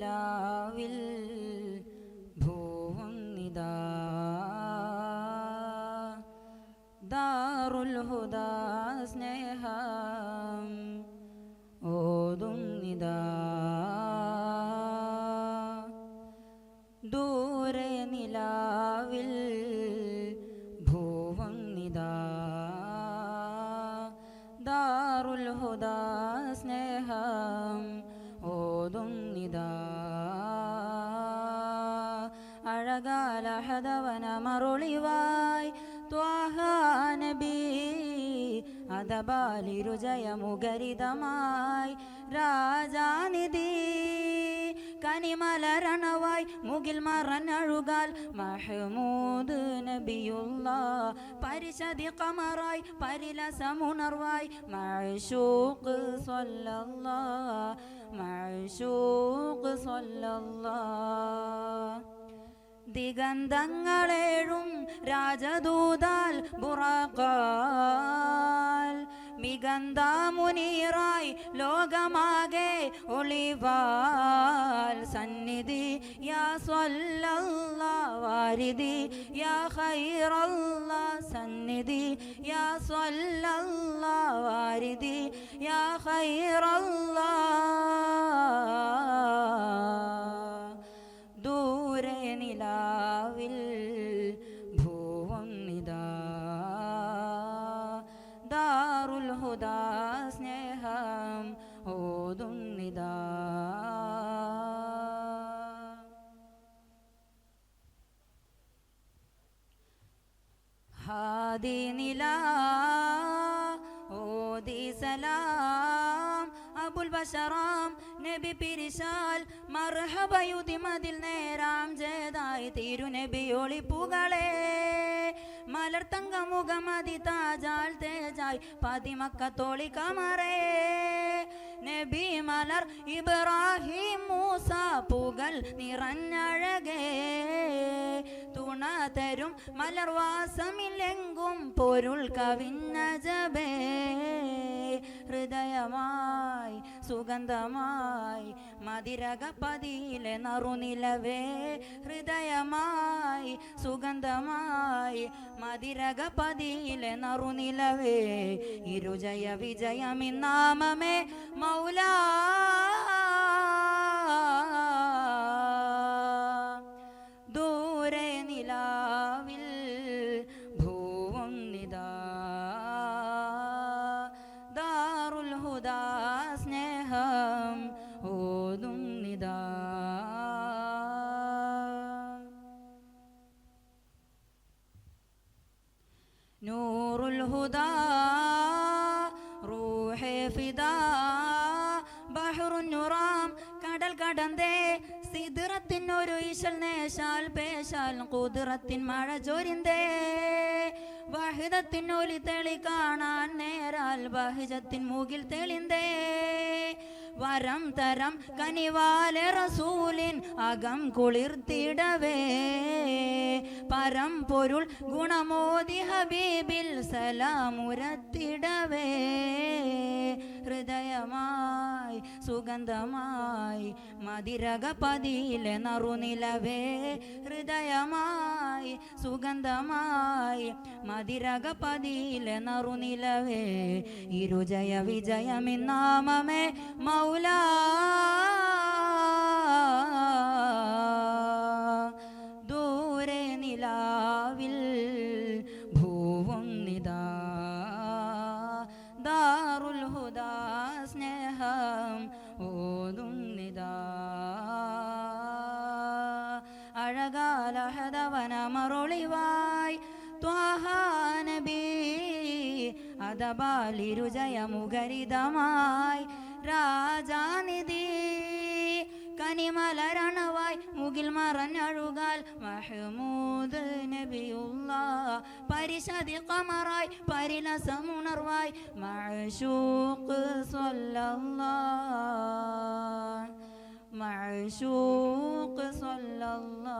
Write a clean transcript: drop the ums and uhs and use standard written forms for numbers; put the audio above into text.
നിലാവിൽ ഭൂവന്നിതാ ദാറുൽ ഹുദാ സ്നേഹം ഓതുന്നിതാ ദൂരെ നിലാവിൽ ഭൂവന്നിതാ ദാറുൽ ഹുദാ സ്നേഹം ഓതുന്നിതാ അഴകാല ഹദവന മറുളിവായ് ത്വാഹ നബി അതബാലിരുജയമുഖരിതമായി രാജാനിധി കനിമലരണവായി മുകിൽ മറഞ്ഞഴുകാൽ മഹ്മൂദ് നബിയുള്ള പരിശതി കമറായി പരിലസമുണർവായി മഅ്ശൂഖ് സ്വല്ലല്ലാഹ് മഅ്ശൂഖ് സ്വല്ലല്ലാഹ് ദിഗന്ധങ്ങളേഴും രാജദൂതാൽ ബുറഖാൽ മികന്ത മുനീറായി ലോകമാകെ ഒളിവാൽ സന്നിധി യാ സ്വല്ലല്ലാഹ് വാരിദി യാ ഖൈറല്ലാഹ് സന്നിധി യാ സ്വല്ലല്ലാഹ് വാരിദി യാ ഖൈറല്ലാഹ് ദൂരെ നിലാവിൽ ഭൂവന്നിതാ ദാറുൽ ഹുദാ സ്നേഹം ഓതുന്നിതാ ഹാദി നിലാ ഓദി സലാം അബുൽ ബശറാം നബി പിരിശാൽ മർഹബയുതി മതിൽ നേരാം ജേതായി തിരുനബി ഒളിപ്പുകളെ മലർത്തങ്ക മുഖമതി താജാൽ തേജായി പതിമക്കത്തോളി കമറേ നബി മലർ ഇബ്രാഹിം മൂസ പുകൾ നിറഞ്ഞഴകേ തുണ തരും മലർവാസമില്ലെങ്കും പൊരുൾ കവിഞ്ഞ ജബേ ഹൃദയമായി സുഗന്ധമായി മതിരകപതിയിലെ നറുനിലവേ ഹൃദയമായി സുഗന്ധമായി മതിരകപതിയിലെ നറുനിലവേ ഇരുജയ വിജയമിന്നാമമേ മൗലാ ദൂരെ നിലാവിൽ ഭൂവന്നിതാ ദാറുൽ ഹുദാ സ്നേഹം ഓതുന്നിതാ നൂറുൽ ഹുദാ റൂഹേ ഫിദാ ബഹ്റുൻ നുറാം കടൽ കടന്തേ സിദ്റത്തിനൊരു ഈശൽ നേശാൽ പേശാൽ കുതിറത്തിൻ മഴ ചൊരിന്തേ വഹിദത്തിനൊലി തെളി കാണാൻ നേരാൽ ബഹിജത്തിൻ മുകിൽ തെളിന്തേ വരം തരം കനിവാലെ റസൂലിൻ അകം കുളിർത്തിടവേ പരം പൊരുൾ ഗുണമോദി ഹബീബിൽ സലാമുരത്തിടവേ ഹൃദയമായി സുഗന്ധമായി മതിരകപതിയിലെ നറുനിലവേ ഹൃദയമായി സുഗന്ധമായി മതിരകപതിയിലെ നറുനിലവേ ഇരുജയ വിജയമിന്നാമമേ മൗലാ ദൂരെ നിലാവിൽ ഭൂവന്നിതാ ദാറുൽ ഹുദാ സ്നേഹം ഓതുന്നിതാ അഴകാല ഹദവന മറുളിവായ് ത്വാഹ നബി അതബാലിരുജയമുഖരിതമായി രാജാനിധി കനിമലരണവായി മുകിൽ മറഞ്ഞഴുകാൽ മഹ്മൂദ് നബിയുള്ള പരിശതി കമറായി പരിലസമുണർവായി മഅ്ശൂഖ് സ്വല്ലല്ലാഹ് മഅ്ശൂഖ് സ്വല്ലല്ലാഹ്